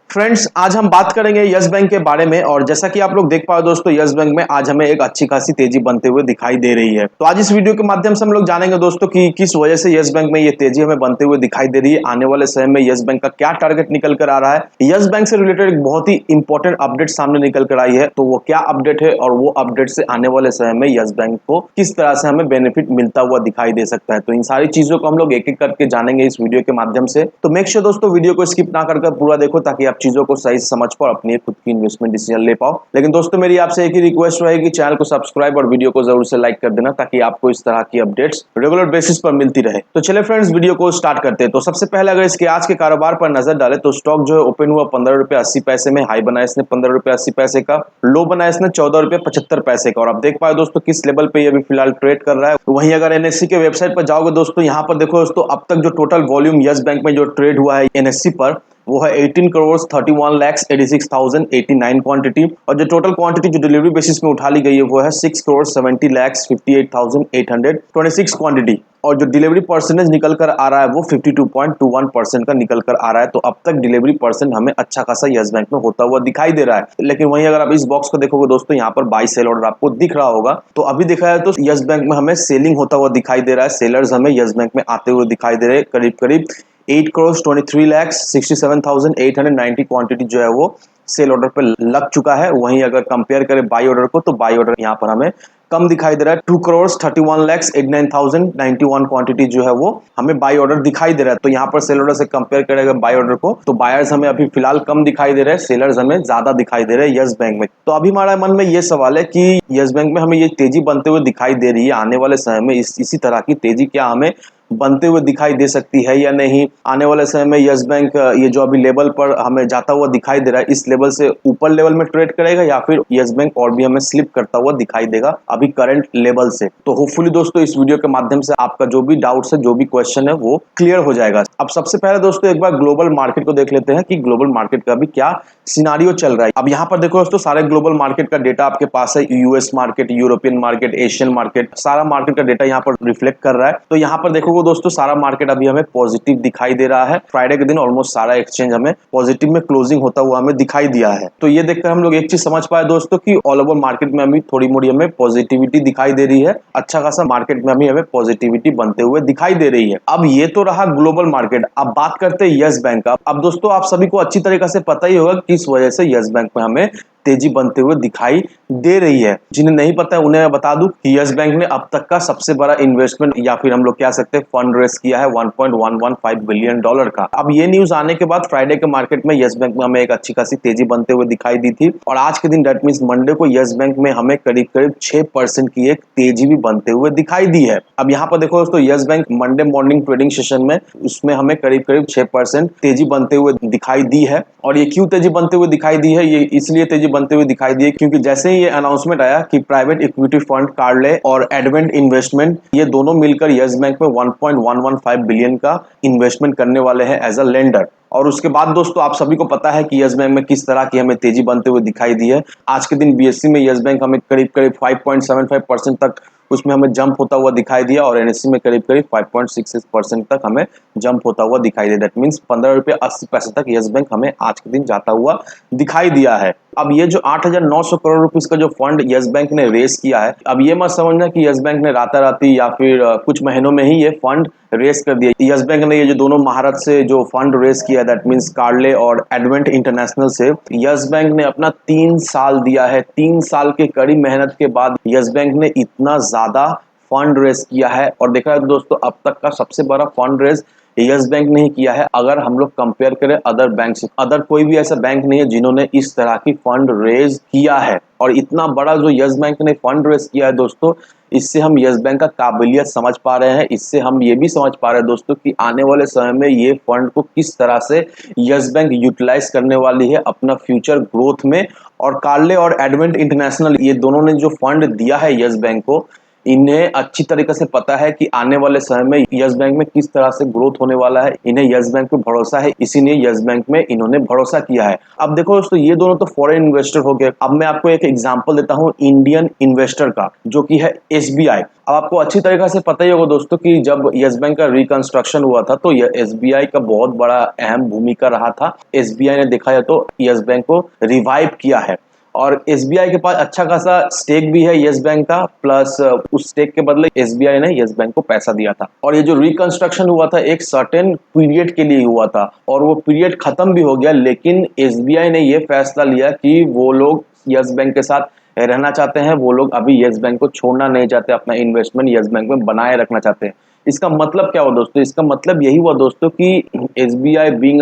Friends, आज हम बात करेंगे यस बैंक के बारे में। और जैसा कि आप लोग देख पाओ दोस्तों, यस बैंक में आज हमें एक अच्छी खासी तेजी बनते हुए दिखाई दे रही है। तो आज इस वीडियो के माध्यम से हम लोग जानेंगे दोस्तों कि किस वजह से यस बैंक में ये तेजी हमें बनते हुए दिखाई दे रही है। आने वाले समय में यस बैंक का क्या टारगेट निकल कर आ रहा है। यस बैंक से रिलेटेड एक बहुत ही इंपॉर्टेंट अपडेट सामने निकल कर आई है, तो वो क्या अपडेट है और वो अपडेट से आने वाले समय में यस बैंक को किस तरह से हमें बेनिफिट मिलता हुआ दिखाई दे सकता है। तो इन सारी चीजों को हम लोग एक एक करके जानेंगे इस वीडियो के माध्यम से। तो मेक श्योर दोस्तों वीडियो को स्किप ना कर पूरा देखो, ताकि आप चीजों को सही समझ पाओ, अपनी खुद की इन्वेस्टमेंट डिसीजन ले पाओ। लेकिन दोस्तों मेरी आपसे एक ही रिक्वेस्ट रहेगी, चैनल को सब्सक्राइब और वीडियो को जरूर से लाइक कर देना, ताकि आपको इस तरह की अपडेट्स रेगुलर बेसिस पर मिलती रहे। तो चले फ्रेंड्स, वीडियो को स्टार्ट करते हैं। तो सबसे पहले अगर इसके आज के कारोबार पर नजर डाले तो स्टॉक जो है ओपन हुआ 15 रुपए 80 पैसे में, हाई बनाया इसने 15 रुपए 80 पैसे का, लो बनाया इसने 14 रुपए 75 पैसे का। और आप देख पाए दोस्तों किस लेवल पे ये अभी फिलहाल ट्रेड कर रहा है। वहीं अगर एनएससी के वेबसाइट पर जाओगे दोस्तों, यहाँ पर देखो दोस्तों, अब तक जो टोटल वॉल्यूम यस बैंक में जो ट्रेड हुआ है एनएससी पर, वो है 18 करोड़ 31,86,089 क्वांटिटी। और जो टोटल क्वांटिटी जो डिलीवरी बेसिस में उठा ली गई है वो है 6 करोड़ 70,58,826 क्वांटिटी। और जो डिलीवरी परसेंटेज निकल कर आ रहा है वो 52.21% का निकल कर आ रहा है। तो अब तक डिलीवरी परसेंट हमें अच्छा खासा यस बैंक में होता हुआ दिखाई दे रहा है। लेकिन वहीं अगर आप इस बॉक्स को देखोगे दोस्तों, यहाँ पर बाई सेल ऑर्डर आपको दिख रहा होगा। तो अभी देखा है तो यस बैंक में हमें सेलिंग होता हुआ दिखाई दे रहा है। सेलर्स हमें यस बैंक में आते हुए दिखाई दे रहे हैं। करीब करीब 8 करोड़ 23,67,890 क्वांटिटी जो है वो सेल ऑर्डर पे लग चुका है। वहीं अगर कंपेयर करें बाई ऑर्डर को, तो बाई ऑर्डर यहाँ पर हमें कम दिखाई दे रहा है। 2 करोड़ 31,89,091 क्वांटिटी जो है वो हमें बाई ऑर्डर दिखाई दे रहा है। तो यहाँ पर सेल ऑर्डर से कंपेयर करेगा बाई ऑर्डर को, तो बायर्स हमें अभी फिलहाल कम दिखाई दे रहे हैं, सेलर्स हमें ज्यादा दिखाई दे रहे हैं यस बैंक में। तो अभी हमारे मन में ये सवाल है कि यस बैंक में हमें ये तेजी बनते हुए दिखाई दे रही है। आने वाले समय में इसी तरह की तेजी क्या हमें बनते हुए दिखाई दे सकती है या नहीं। आने वाले समय में यस बैंक ये जो अभी लेवल पर हमें जाता हुआ दिखाई दे रहा है, इस लेवल से ऊपर लेवल में ट्रेड करेगा या फिर यस बैंक और भी हमें स्लिप करता हुआ दिखाई देगा अभी करंट लेवल से। तो होपफुली दोस्तों इस वीडियो के माध्यम से आपका जो भी डाउट्स है, जो भी क्वेश्चन है, वो क्लियर हो जाएगा। अब सबसे पहले दोस्तों एक बार ग्लोबल मार्केट को देख लेते हैं कि ग्लोबल मार्केट का भी क्या सिनारियो चल रहा है। अब यहाँ पर देखो दोस्तों, सारे ग्लोबल मार्केट का डेटा आपके पास है। US market, European market, Asian market, सारा मार्केट का डेटा यहाँ पर रिफ्लेक्ट कर रहा है। तो यहाँ पर देखोगे दोस्तों, सारा मार्केट अभी हमें पॉजिटिव दिखाई दे रहा है। फ्राइडे के दिन ऑलमोस्ट सारा एक्सचेंज हमें पॉजिटिव में क्लोजिंग होता हुआ हमें दिखाई दिया है। तो ये देखकर हम लोग एक चीज समझ पाए दोस्तों कि ऑल ओवर मार्केट में अभी थोड़ी मोड़ी हमें पॉजिटिविटी दिखाई दे रही है। अच्छा खासा मार्केट में अभी हमें पॉजिटिविटी बनते हुए दिखाई दे रही है। अब ये तो रहा ग्लोबल मार्केट। अब बात करते हैं यस बैंक का। अब दोस्तों आप सभी को अच्छी तरीके से पता ही होगा किस वजह से यस बैंक में हमें तेजी बनते हुए दिखाई दे रही है। जिन्हें नहीं पता है उन्हें मैं बता दूं कि यस बैंक ने अब तक का सबसे बड़ा इन्वेस्टमेंट या फिर हम लोग कह सकते हैं फंड रेस किया है $1.115 बिलियन का। अब ये न्यूज आने के बाद फ्राइडे के मार्केट में यस बैंक में हमें एक अच्छी खासी तेजी बनते हुए दिखाई दी थी। और आज के दिन दैट मींस मंडे को यस बैंक में हमें करीब करीब 6% की एक तेजी भी बनते हुए दिखाई दी है। अब यहाँ पर देखो दोस्तों, yes bank Monday morning trading session में उसमें हमें करीब करीब 6% तेजी बनते हुए दिखाई दी है। और ये क्यों तेजी बनते हुए दिखाई दी है, ये इसलिए तेजी बनते हुए दिखाई दी है क्योंकि जैसे ही ये अनाउंसमेंट आया कि प्राइवेट इक्विटी फंड कार्ले और एडवेंट इन्वेस्टमेंट ये दोनों मिलकर यस बैंक में 1.115 बिलियन का इन्वेस्टमेंट करने वाले हैं एज अ लेंडर। और उसके बाद दोस्तों आप सभी को पता है कि यस बैंक में किस तरह की हमें तेजी बनते हुए दिखाई दी है। आज के दिन बीएससी में यस बैंक हमें करीब करीब 5.75% तक उसमें हमें जंप होता हुआ दिखाई दिया। और एनएससी में करीब करीब 5.66% तक हमें जंप होता हुआ दिखाई दिया। दैट मींस 15 रुपये 80 पैसे तक यस बैंक हमें आज के दिन जाता हुआ दिखाई दिया है। अब ये जो 8,900 करोड़ रुपीस का जो फंड यस बैंक ने रेस किया है, अब ये मत समझना कि यस बैंक ने राताराती या फिर कुछ महीनों में ही ये फंड रेस कर दिया। यस बैंक ने ये जो दोनों महारत से जो फंड रेस किया, दैट मींस कार्ले और एडवेंट इंटरनेशनल से, यस बैंक ने अपना 3 साल दिया है। 3 साल के कड़ी मेहनत के बाद यस बैंक ने इतना ज्यादा फंड रेस किया है। और देखा है दोस्तों, अब तक का सबसे बड़ा फंड रेस यस बैंक ने ही किया है। अगर हम लोग कंपेयर करें अदर बैंक से, अदर कोई भी ऐसा बैंक नहीं है जिन्होंने इस तरह की फंड रेज किया है। और इतना बड़ा जो यस बैंक ने फंड रेज किया है दोस्तों, इससे हम यस बैंक का काबिलियत समझ पा रहे हैं। इससे हम ये भी समझ पा रहे हैं दोस्तों कि आने वाले समय में ये फंड को किस तरह से यस बैंक यूटिलाइज करने वाली है अपना फ्यूचर ग्रोथ में। और कार्ले और एडवेंट इंटरनेशनल ये दोनों ने जो फंड दिया है यस बैंक को, इन्हें अच्छी तरीके से पता है कि आने वाले समय में यस बैंक में किस तरह से ग्रोथ होने वाला है। इन्हें यस बैंक पे भरोसा है, इसीलिए यस बैंक में इन्होंने भरोसा किया है। अब देखो दोस्तों, ये दोनों तो फॉरेन इन्वेस्टर हो गए। अब मैं आपको एक एग्जांपल देता हूँ इंडियन इन्वेस्टर का, जो कि है एसबीआई। अब आपको अच्छी तरीके से पता ही होगा दोस्तों कि जब यस बैंक का रिकंस्ट्रक्शन हुआ था तो यह एसबीआई का बहुत बड़ा अहम भूमिका रहा था। एसबीआई ने देखा जाए तो यस बैंक को रिवाइव किया है, और एसबीआई के पास अच्छा खासा स्टेक भी है यस बैंक का, प्लस उस स्टेक के बदले एसबीआई ने यस बैंक को पैसा दिया था। और ये जो रिकंस्ट्रक्शन हुआ था एक सर्टेन पीरियड के लिए हुआ था, और वो पीरियड खत्म भी हो गया, लेकिन एसबीआई ने ये फैसला लिया कि वो लोग यस बैंक के साथ रहना चाहते हैं। वो लोग अभी यस बैंक को छोड़ना नहीं चाहते, अपना इन्वेस्टमेंट यस बैंक में बनाए रखना चाहते हैं। इसका मतलब क्या हुआ दोस्तों? इसका मतलब यही हुआ दोस्तों कि SBI being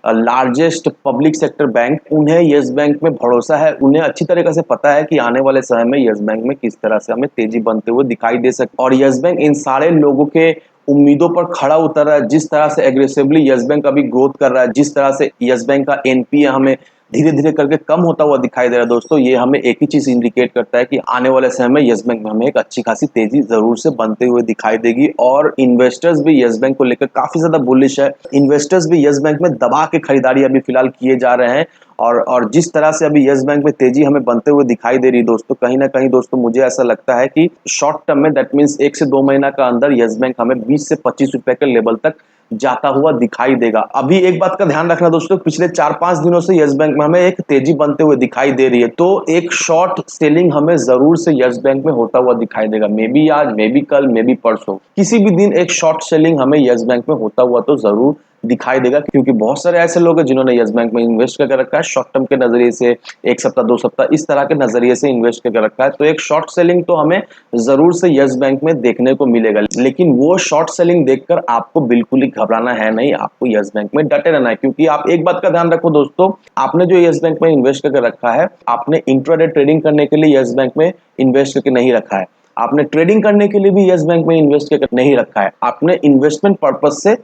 largest public sector bank, उन्हें यस बैंक में भरोसा है। उन्हें अच्छी तरीके से पता है कि आने वाले समय में यस बैंक में किस तरह से हमें तेजी बनते हुए दिखाई दे सकती, और यस बैंक इन सारे लोगों के उम्मीदों पर खड़ा उतर रहा है। जिस तरह से एग्रेसिवली यस बैंक अभी ग्रोथ कर रहा है, जिस तरह से यस बैंक का एनपीए हमें धीरे धीरे करके कम होता हुआ दिखाई दे रहा है दोस्तों, ये हमें एक ही चीज इंडिकेट करता है कि आने वाले समय में यस बैंक में हमें एक अच्छी खासी तेजी जरूर से बनते हुए दिखाई देगी। और इन्वेस्टर्स भी यस बैंक को लेकर काफी ज्यादा बुलिश है। इन्वेस्टर्स भी यस बैंक में दबा के खरीदारी अभी फिलहाल किए जा रहे हैं, और जिस तरह से अभी यस बैंक में तेजी हमें बनते हुए दिखाई दे रही है दोस्तों, कहीं ना कहीं दोस्तों मुझे ऐसा लगता है कि शॉर्ट टर्म में, दैट मीन्स 1 से 2 महीना का अंदर यस बैंक हमें 20 से 25 रुपए के लेवल तक जाता हुआ दिखाई देगा। अभी एक बात का ध्यान रखना दोस्तों, पिछले 4-5 दिनों से यस बैंक में हमें एक तेजी बनते हुए दिखाई दे रही है, तो एक शॉर्ट सेलिंग हमें जरूर से यस बैंक में होता हुआ दिखाई देगा। मे बी आज, मे बी कल, मे बी परसों, किसी भी दिन एक शॉर्ट सेलिंग हमें यस बैंक में होता हुआ तो जरूर दिखाई देगा, क्योंकि बहुत सारे ऐसे लोग हैं जिन्होंने यस बैंक में इन्वेस्ट करके रखा है शॉर्ट टर्म के नजरिए से, 1 सप्ताह 2 सप्ताह इस तरह के नजरिए से इन्वेस्ट करके रखा है। तो एक शॉर्ट सेलिंग तो हमें जरूर से यस बैंक में देखने को मिलेगा, लेकिन वो शॉर्ट सेलिंग देखकर आपको बिल्कुल ही घबराना है नहीं, आपको यस बैंक में डटे रहना है। क्योंकि आप एक बात का ध्यान रखो दोस्तों, आपने जो यस बैंक में इन्वेस्ट करके रखा है, आपने इंट्राडे ट्रेडिंग करने के लिए यस बैंक में इन्वेस्ट करके नहीं रखा है, आपने ट्रेडिंग करने के लिए भी यस बैंक में इन्वेस्ट करके नहीं रखा है, आपने इन्वेस्टमेंट पर्पज से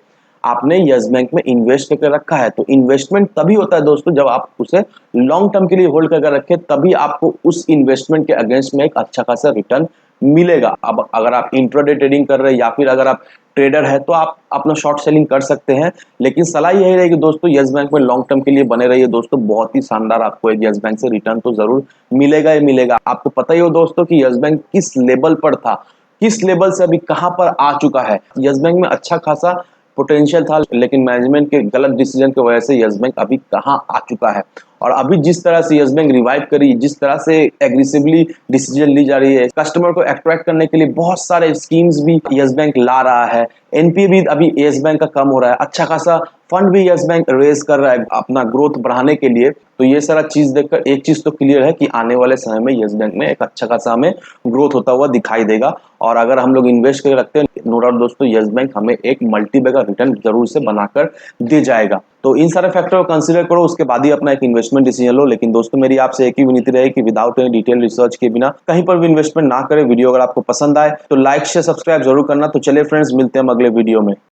आपने यस बैंक में इन्वेस्ट करके रखा है। तो इन्वेस्टमेंट तभी होता है दोस्तों जब आप उसे लॉन्ग टर्म के लिए होल्ड करके रखें, तभी आपको उस इन्वेस्टमेंट के अगेंस्ट में एक अच्छा खासा रिटर्न मिलेगा। अब अगर आप इंट्राडे ट्रेडिंग कर रहे हैं या फिर अगर आप ट्रेडर है तो आप अपना शॉर्ट सेलिंग कर सकते हैं, लेकिन सलाह यही रहेगी दोस्तों, यस बैंक में लॉन्ग टर्म के लिए बने रहिए दोस्तों। बहुत ही शानदार आपको यस बैंक से रिटर्न तो जरूर मिलेगा ही मिलेगा। आपको पता ही हो दोस्तों कि यस बैंक किस लेवल पर था, किस लेवल से अभी कहां पर आ चुका है। यस बैंक में अच्छा खासा पोटेंशियल था, लेकिन मैनेजमेंट के गलत डिसीजन की वजह से यस बैंक अभी कहां आ चुका है। और अभी जिस तरह से यस बैंक रिवाइव करी, जिस तरह से एग्रेसिवली डिसीजन ली जा रही है, कस्टमर को अट्रैक्ट करने के लिए बहुत सारे स्कीम्स भी यस बैंक ला रहा है, एनपीए भी अभी यस बैंक का कम हो रहा है, अच्छा खासा फंड भी यस बैंक रेज कर रहा है अपना ग्रोथ बढ़ाने के लिए। तो ये सारा चीज देखकर एक चीज तो क्लियर है कि आने वाले समय में यस बैंक में एक अच्छा खासा हमें ग्रोथ होता हुआ दिखाई देगा। और अगर हम लोग इन्वेस्ट करके रखते हैं, नो डाउट दोस्तों, यस बैंक हमें एक मल्टीबैगर रिटर्न जरूर से बनाकर दे जाएगा। तो इन सारे फैक्टर को कंसीडर करो, उसके बाद ही अपना एक इन्वेस्टमेंट डिसीजन लो। लेकिन दोस्तों मेरी आपसे एक ही विनती रहे कि विदाउट एनी डिटेल रिसर्च के बिना कहीं पर भी इन्वेस्टमेंट ना करें। वीडियो अगर आपको पसंद आए तो लाइक शेयर सब्सक्राइब जरूर करना। तो चलिए फ्रेंड्स, मिलते हैं अगले वीडियो में।